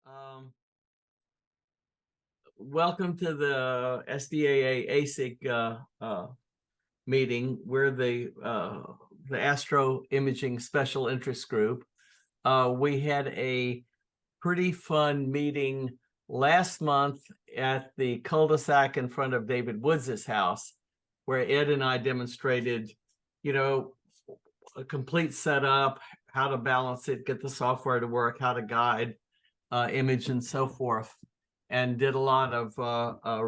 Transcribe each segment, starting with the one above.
Um, Welcome to the SDAA AISIG meeting. We're the Astro Imaging Special Interest Group. We had a pretty fun meeting last month at the cul-de-sac in front of David Woods' house, where Ed and I demonstrated, a complete setup, how to balance it, get the software to work, how to guide image and so forth, and did a lot of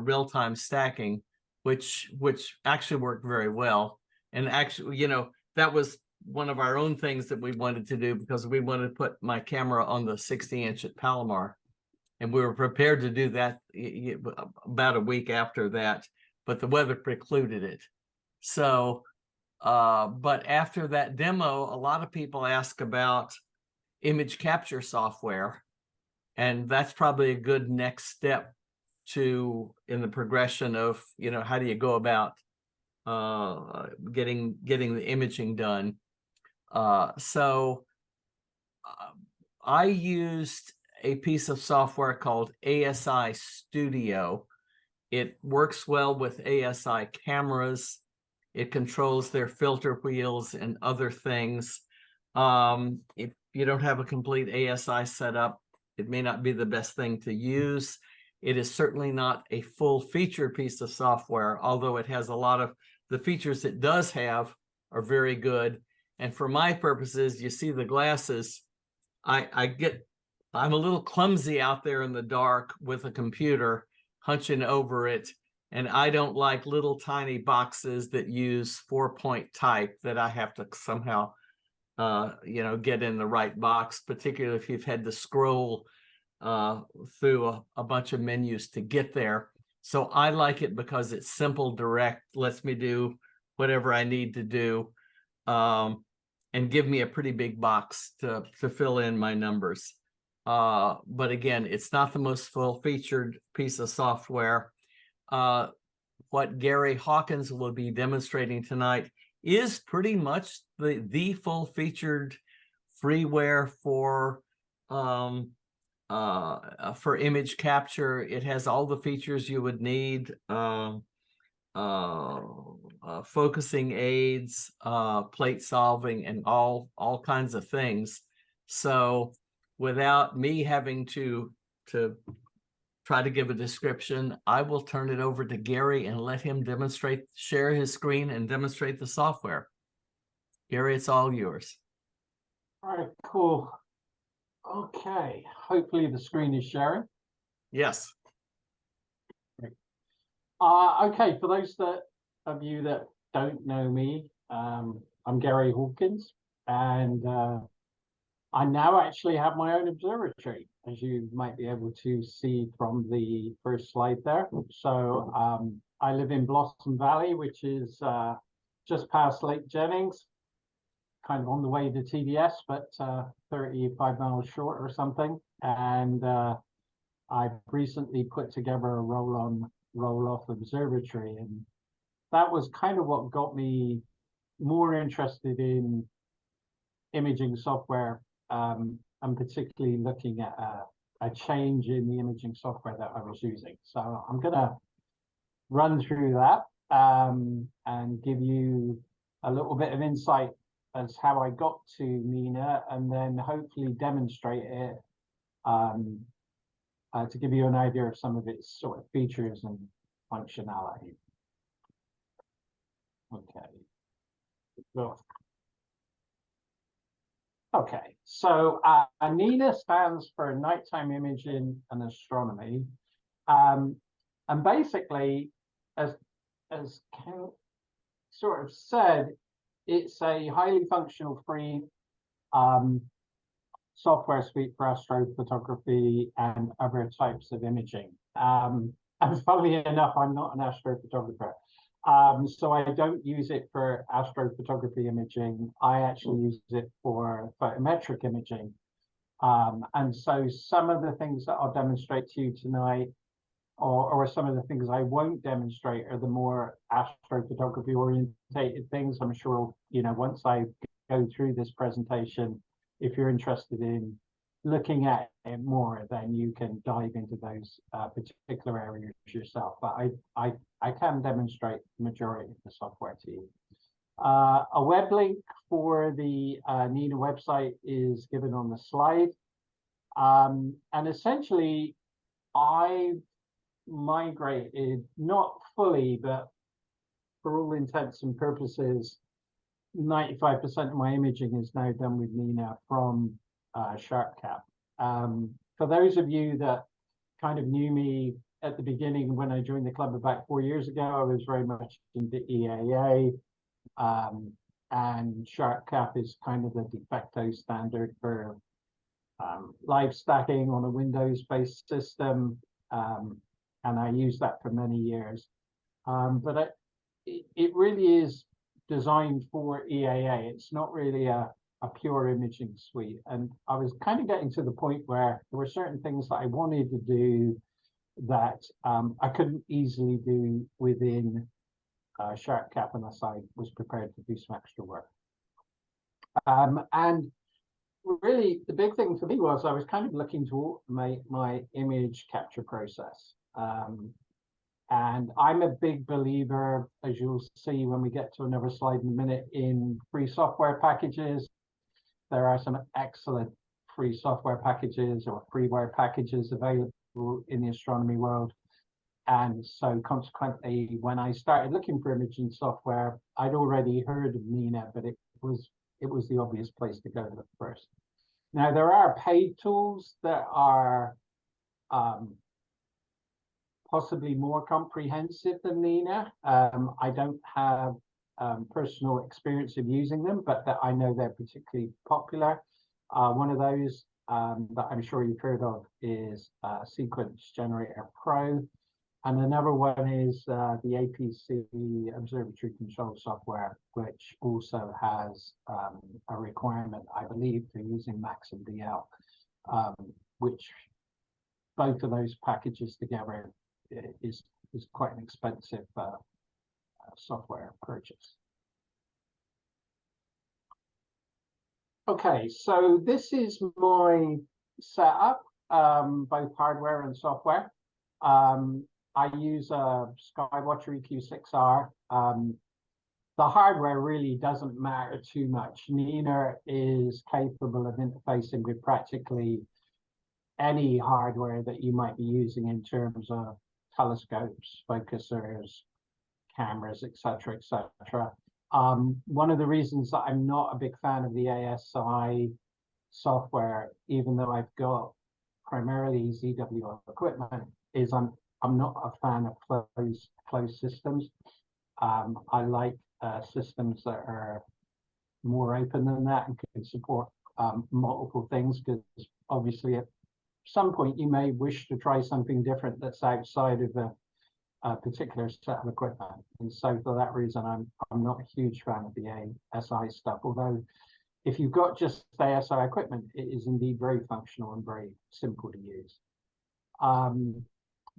real-time stacking, which actually worked very well. And actually, that was one of our own things that we wanted to do, because we wanted to put my camera on the 60-inch at Palomar, and we were prepared to do that about a week after that, but the weather precluded it. So but after that demo, a lot of people ask about image capture software, and that's probably a good next step in the progression of, how do you go about getting the imaging done. So I used a piece of software called ASI Studio. It works well with ASI cameras. It controls their filter wheels and other things. If you don't have a complete ASI setup, it may not be the best thing to use. It is certainly not a full-featured piece of software, although it has a lot of the features it does have are very good. And for my purposes, you see the glasses, I'm a little clumsy out there in the dark with a computer hunching over it. And I don't like little tiny boxes that use 4-point type that I have to somehow, get in the right box, particularly if you've had to scroll through a bunch of menus to get there. So I like it because it's simple, direct, lets me do whatever I need to do, and give me a pretty big box to fill in my numbers. But again, it's not the most full-featured piece of software. What Gary Hawkins will be demonstrating tonight is pretty much the full-featured freeware for image capture. It has all the features you would need, focusing aids, plate solving, and all kinds of things. So without me having to try to give a description, I will turn it over to Gary and let him share his screen and demonstrate the software. Gary, it's all yours. All right, cool. Okay, hopefully the screen is sharing. Yes. Great. Okay, for those of you that don't know me, I'm Gary Hawkins, and I now actually have my own observatory, as you might be able to see from the first slide there. So I live in Blossom Valley, which is just past Lake Jennings, kind of on the way to TDS, but 35 miles short or something. And I've recently put together a roll-on, roll-off observatory, and that was kind of what got me more interested in imaging software, and particularly looking at a change in the imaging software that I was using. So I'm going to run through that and give you a little bit of insight as how I got to N.I.N.A, and then hopefully demonstrate it to give you an idea of some of its sort of features and functionality. Okay. Well, okay, so N.I.N.A stands for Nighttime Imaging and Astronomy, and basically, as Ken sort of said, it's a highly functional free software suite for astrophotography and other types of imaging. And funnily enough, I'm not an astrophotographer. So I don't use it for astrophotography imaging. I actually use it for photometric imaging. And so some of the things that I'll demonstrate to you tonight, or some of the things I won't demonstrate, are the more astrophotography orientated things. I'm sure, once I go through this presentation, if you're interested in looking at it more, then you can dive into those particular areas yourself. But I can demonstrate the majority of the software to you. A web link for the N.I.N.A website is given on the slide. And essentially, I've migrated, not fully, but for all intents and purposes, 95% of my imaging is now done with N.I.N.A from SharpCap. For those of you that kind of knew me at the beginning when I joined the club about 4 years ago, I was very much into EAA, and SharpCap is kind of the de facto standard for live stacking on a Windows-based system, and I used that for many years. But it really is designed for EAA. It's not really a pure imaging suite. And I was kind of getting to the point where there were certain things that I wanted to do that I couldn't easily do within SharpCap unless I was prepared to do some extra work. And really, the big thing for me was I was kind of looking to automate my image capture process. And I'm a big believer, as you'll see when we get to another slide in a minute, in free software packages. There are some excellent free software packages or freeware packages available in the astronomy world. And so consequently, when I started looking for imaging software, I'd already heard of N.I.N.A, but it was the obvious place to go look first. Now, there are paid tools that are possibly more comprehensive than N.I.N.A. I don't have personal experience of using them, but that I know they're particularly popular. One of those that I'm sure you've heard of is Sequence Generator Pro. And another one is the APC Observatory Control Software, which also has a requirement, I believe, for using Max and DL, which both of those packages together is quite an expensive software purchase. Okay, so this is my setup, both hardware and software. I use a Skywatcher EQ6R. The hardware really doesn't matter too much. N.I.N.A is capable of interfacing with practically any hardware that you might be using in terms of telescopes, focusers, cameras, etc., etc. One of the reasons that I'm not a big fan of the ASI software, even though I've got primarily ZWO equipment, is I'm not a fan of closed systems. I like systems that are more open than that and can support multiple things, because obviously at some point you may wish to try something different that's outside of a particular set of equipment. And so for that reason, I'm not a huge fan of the ASI stuff, although if you've got just ASI equipment, it is indeed very functional and very simple to use.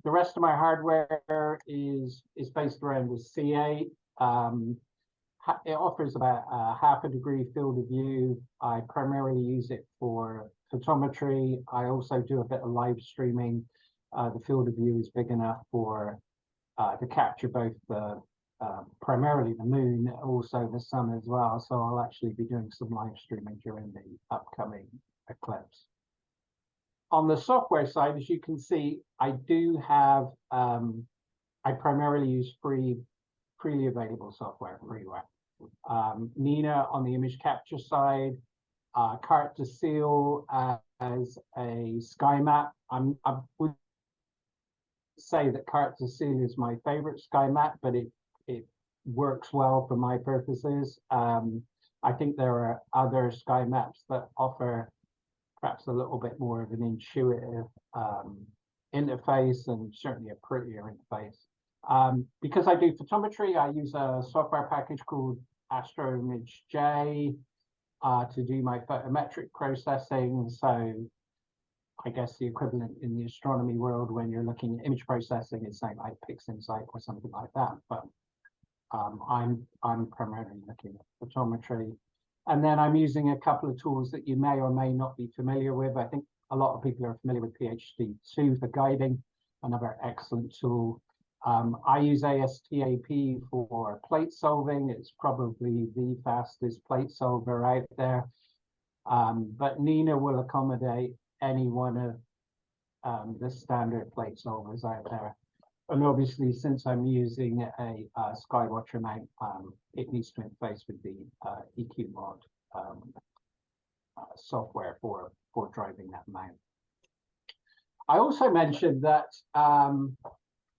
The rest of my hardware is based around the C8. It offers about a half a degree field of view. I primarily use it for photometry. I also do a bit of live streaming. The field of view is big enough for to capture both the primarily the moon, also the sun as well. So I'll actually be doing some live streaming during the upcoming eclipse. On the software side, as you can see, I do have, I primarily use freely available software, freeware. N.I.N.A on the image capture side, Carte de Ciel as a sky map. I would say that Carte de Ciel is my favorite sky map, but it works well for my purposes. I think there are other sky maps that offer perhaps a little bit more of an intuitive interface, and certainly a prettier interface. Because I do photometry, I use a software package called Astro J to do my photometric processing. So I guess the equivalent in the astronomy world when you're looking at image processing is something like PixInsight or something like that. But I'm primarily looking at photometry. And then I'm using a couple of tools that you may or may not be familiar with. I think a lot of people are familiar with PHD2 for guiding, another excellent tool. I use ASTAP for plate solving. It's probably the fastest plate solver out there. But N.I.N.A will accommodate any one of the standard plate solvers out there. And obviously, since I'm using a Skywatcher mount, it needs to interface with the EQ mod software for driving that mount. I also mentioned that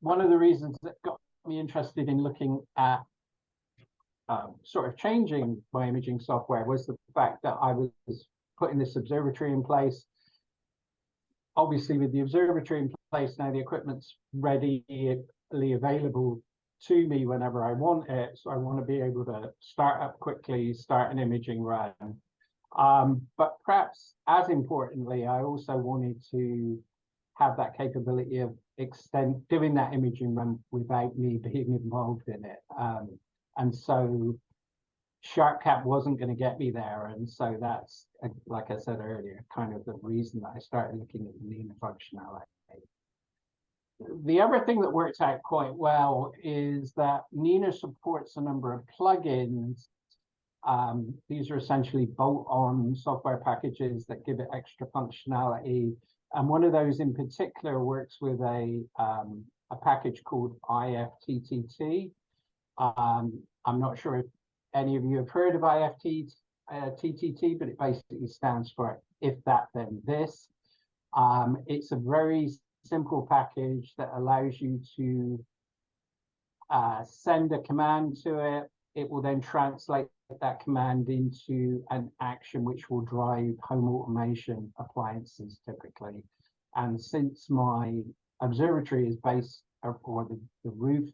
one of the reasons that got me interested in looking at sort of changing my imaging software was the fact that I was putting this observatory in place. Obviously, with the observatory in place now, the equipment's readily available to me whenever I want it. So I want to be able to start up quickly, start an imaging run. But perhaps as importantly, I also wanted to have that capability of doing that imaging run without me being involved in it. And so SharpCap wasn't going to get me there, and so that's, like I said earlier, kind of the reason that I started looking at the N.I.N.A functionality. The other thing that works out quite well is that N.I.N.A supports a number of plugins. These are essentially bolt-on software packages that give it extra functionality, and one of those in particular works with a package called IFTTT. I'm not sure if any of you have heard of IFTTT, but it basically stands for if that then this. It's a very simple package that allows you to send a command to it. It will then translate that command into an action which will drive home automation appliances typically. And since my observatory is based, or the roof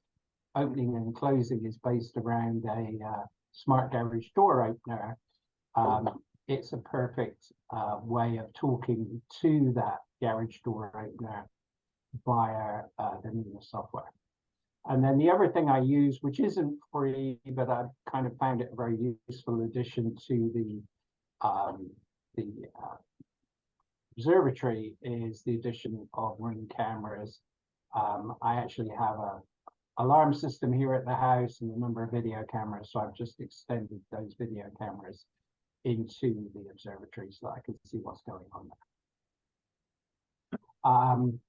opening and closing is based around a smart garage door opener, it's a perfect way of talking to that garage door opener via the N.I.N.A software. And then the other thing I use, which isn't free, but I've kind of found it a very useful addition to the observatory, is the addition of Ring cameras. I actually have a alarm system here at the house and a number of video cameras, so I've just extended those video cameras into the observatory so that I can see what's going on there.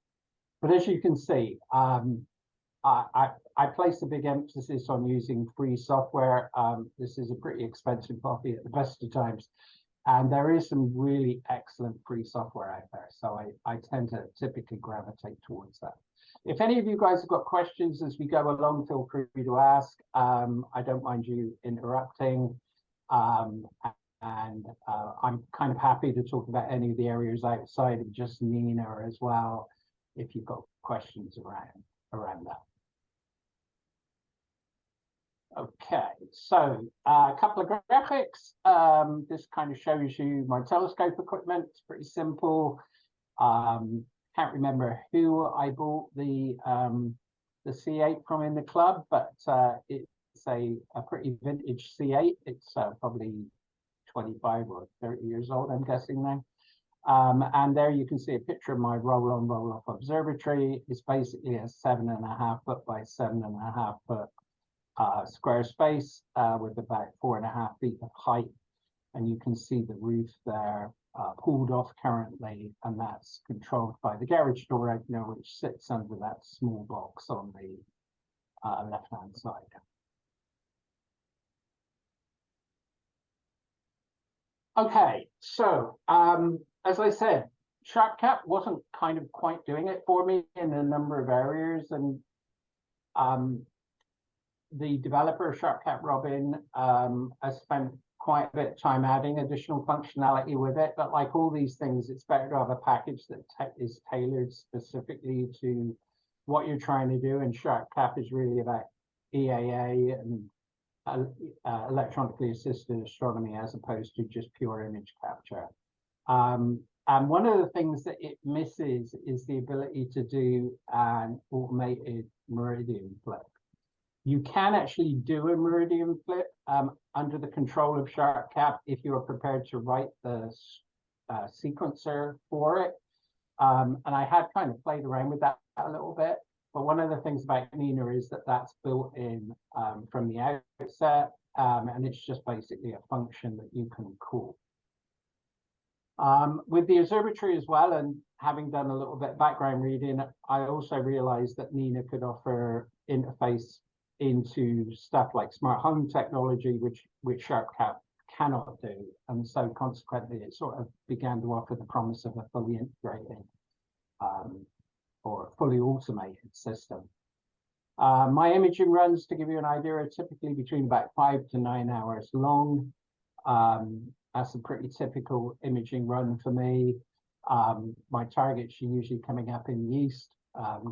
But as you can see, I place a big emphasis on using free software. This is a pretty expensive hobby at the best of times, and there is some really excellent free software out there, so I tend to typically gravitate towards that. If any of you guys have got questions as we go along, feel free to ask. I don't mind you interrupting. I'm kind of happy to talk about any of the areas outside of just N.I.N.A as well, if you've got questions around that. Okay, so a couple of graphics. This kind of shows you my telescope equipment. It's pretty simple. Can't remember who I bought the C8 from in the club, but it's a pretty vintage C8. It's probably 25 or 30 years old, I'm guessing now. And there you can see a picture of my roll-on, roll-off observatory. It's basically a 7.5 foot by 7.5 foot square space with about 4.5 feet of height. And you can see the roof there pulled off currently, and that's controlled by the garage door opener, which sits under that small box on the left-hand side. Okay, so as I said, SharpCap wasn't kind of quite doing it for me in a number of areas, and the developer of SharpCap, Robin, has spent quite a bit of time adding additional functionality with it. But like all these things, it's better to have a package that is tailored specifically to what you're trying to do. And SharpCap is really about EAA and electronically assisted astronomy, as opposed to just pure image capture. And one of the things that it misses is the ability to do an automated meridian flip. You can actually do a meridian flip under the control of SharpCap if you are prepared to write the sequencer for it. And I had kind of played around with that a little bit. But one of the things about N.I.N.A is that that's built in from the outset, and it's just basically a function that you can call. With the observatory as well, and having done a little bit of background reading, I also realized that N.I.N.A could offer interface into stuff like smart home technology, which SharpCap cannot do. And so consequently, it sort of began to offer the promise of a fully integrated or fully automated system. My imaging runs, to give you an idea, are typically between about 5 to 9 hours long. That's a pretty typical imaging run for me. My targets are usually coming up in the east,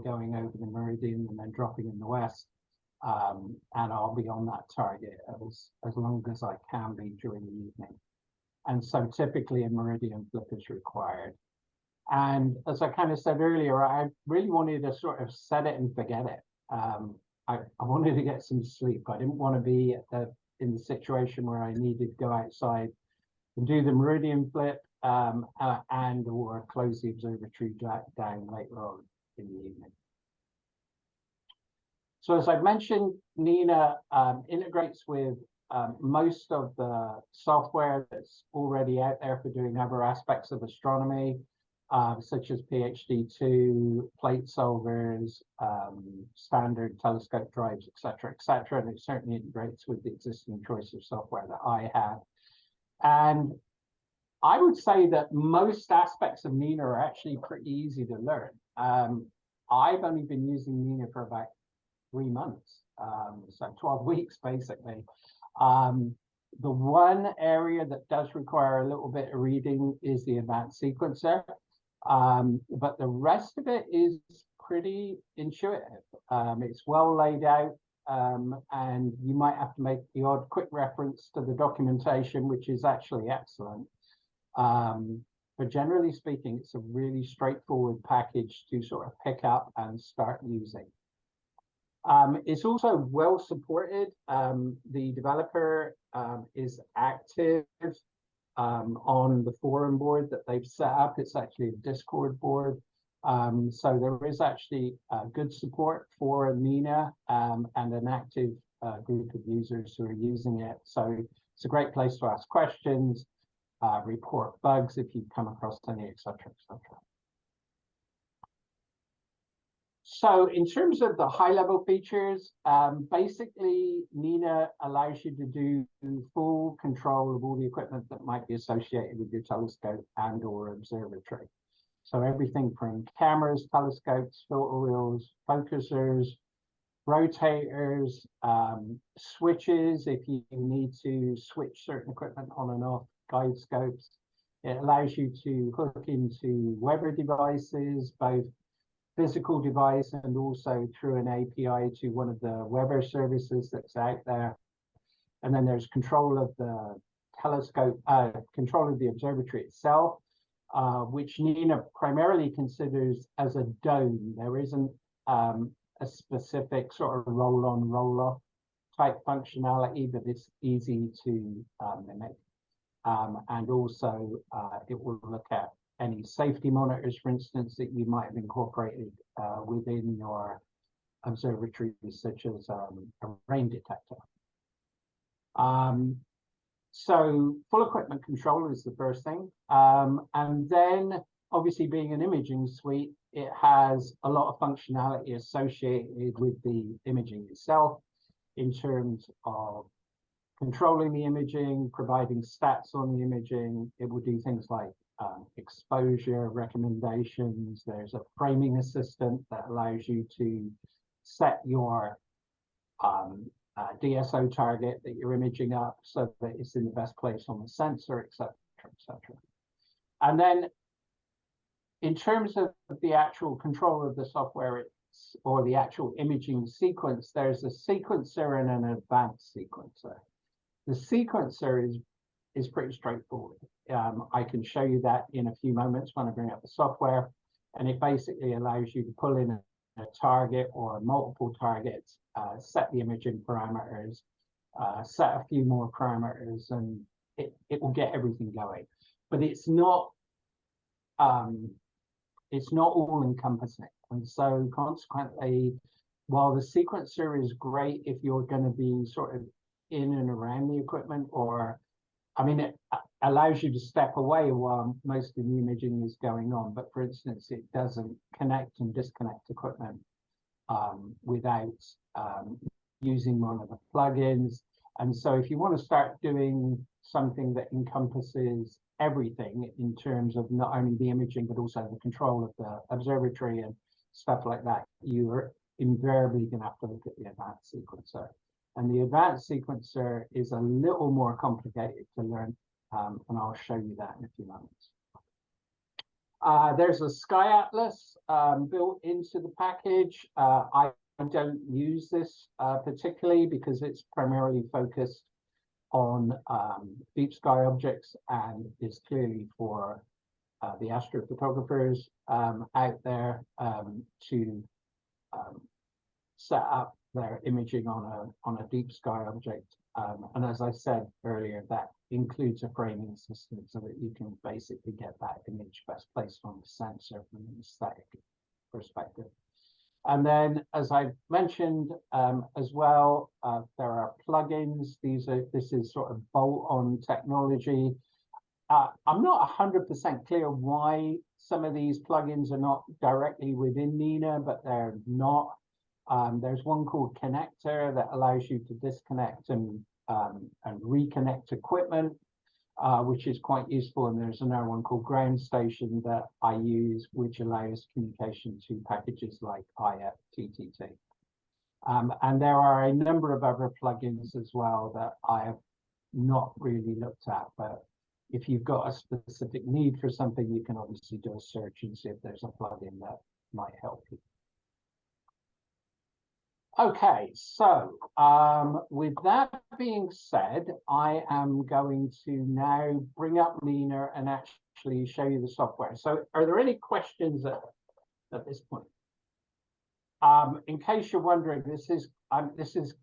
going over the meridian and then dropping in the west. And I'll be on that target as long as I can be during the evening. And so typically a meridian flip is required. And as I kind of said earlier, I really wanted to sort of set it and forget it. I wanted to get some sleep. I didn't want to be in the situation where I needed to go outside and do the meridian flip and or close the observatory down later on in the evening. So as I've mentioned, N.I.N.A integrates with most of the software that's already out there for doing other aspects of astronomy, such as PhD2, plate solvers, standard telescope drives, etc., etc. And it certainly integrates with the existing choice of software that I have. And I would say that most aspects of N.I.N.A are actually pretty easy to learn. I've only been using N.I.N.A for about 3 months, so 12 weeks basically. The one area that does require a little bit of reading is the advanced sequencer, but the rest of it is pretty intuitive. It's well laid out, and you might have to make the odd quick reference to the documentation, which is actually excellent. But generally speaking, it's a really straightforward package to sort of pick up and start using. It's also well supported. The developer is active on the forum board that they've set up. It's actually a Discord board. So there is actually good support for N.I.N.A and an active group of users who are using it. So it's a great place to ask questions, report bugs if you come across any, etc., etc. So in terms of the high-level features, basically N.I.N.A allows you to do full control of all the equipment that might be associated with your telescope and or observatory. So everything from cameras, telescopes, filter wheels, focusers, rotators, switches if you need to switch certain equipment on and off, guide scopes. It allows you to hook into weather devices, both physical device and also through an API to one of the weather services that's out there. And then there's control of the telescope, control of the observatory itself, which N.I.N.A primarily considers as a dome. There isn't a specific sort of roll-on, roll-off type functionality, but it's easy to mimic. And also it will look at any safety monitors, for instance, that you might have incorporated within your observatory, such as a rain detector. So full equipment control is the first thing. And then obviously being an imaging suite, it has a lot of functionality associated with the imaging itself in terms of controlling the imaging, providing stats on the imaging. It will do things like exposure recommendations. There's a framing assistant that allows you to set your DSO target that you're imaging up so that it's in the best place on the sensor, etc., etc. And then in terms of the actual control of the software or the actual imaging sequence, there's a sequencer and an advanced sequencer. The sequencer is pretty straightforward. I can show you that in a few moments when I bring up the software, and it basically allows you to pull in target or multiple targets, set the imaging parameters, set a few more parameters, and it will get everything going. But it's not all encompassing. And so consequently, while the sequencer is great if you're going to be sort of in and around the equipment, or I mean, it allows you to step away while most of the imaging is going on. But for instance, it doesn't connect and disconnect equipment without using one of the plugins. And so if you want to start doing something that encompasses everything in terms of not only the imaging, but also the control of the observatory and stuff like that, you're invariably going to have to look at the advanced sequencer. And the advanced sequencer is a little more complicated to learn, and I'll show you that in a few moments. There's a Sky Atlas built into the package. I don't use this particularly because it's primarily focused on deep sky objects and is clearly for the astrophotographers out there to set up their imaging on a deep sky object. And as I said earlier, that includes a framing system so that you can basically get that image best placed on the sensor from an aesthetic perspective. And then, as I mentioned as well, there are plugins. This is sort of bolt-on technology. I'm not 100% clear why some of these plugins are not directly within N.I.N.A, but they're not. There's one called Connector that allows you to disconnect and reconnect equipment, which is quite useful. And there's another one called Ground Station that I use, which allows communication to packages like IFTTT. And there are a number of other plugins as well that I have not really looked at, but if you've got a specific need for something, you can obviously do a search and see if there's a plugin that might help you. Okay, so with that being said, I am going to now bring up N.I.N.A and actually show you the software. So are there any questions at this point? In case you're wondering, this is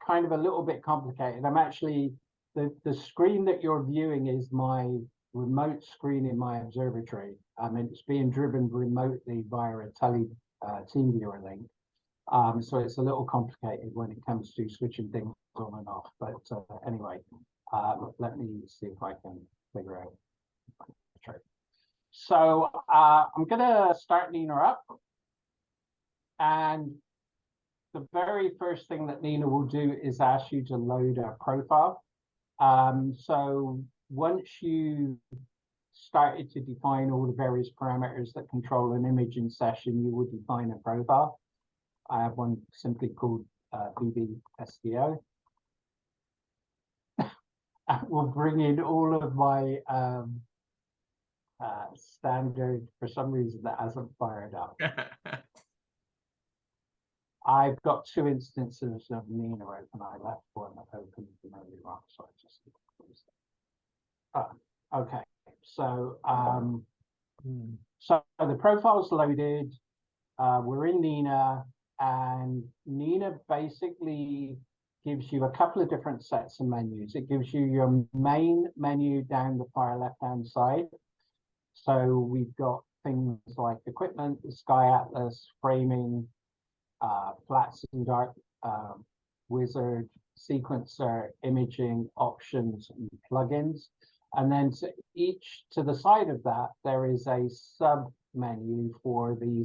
kind of a little bit complicated. I'm actually, the screen that you're viewing is my remote screen in my observatory. It's being driven remotely via a TeamViewer link. So it's a little complicated when it comes to switching things on and off. But anyway, let me see if I can figure out. So I'm going to start N.I.N.A up. And the very first thing that N.I.N.A will do is ask you to load a profile. So once you started to define all the various parameters that control an imaging session, you will define a profile. I have one simply called BB-SDO. We'll bring in all of my standard, for some reason that hasn't fired up. I've got 2 instances of N.I.N.A open. I left one open really wrong, so I just closed that. Okay, so so the profile's loaded. We're in N.I.N.A, and N.I.N.A basically gives you a couple of different sets of menus. It gives you your main menu down the far left-hand side. So we've got things like equipment, the Sky Atlas, framing, flats and dark, wizard, sequencer, imaging, options, and plugins. And then to the side of that, there is a sub menu for the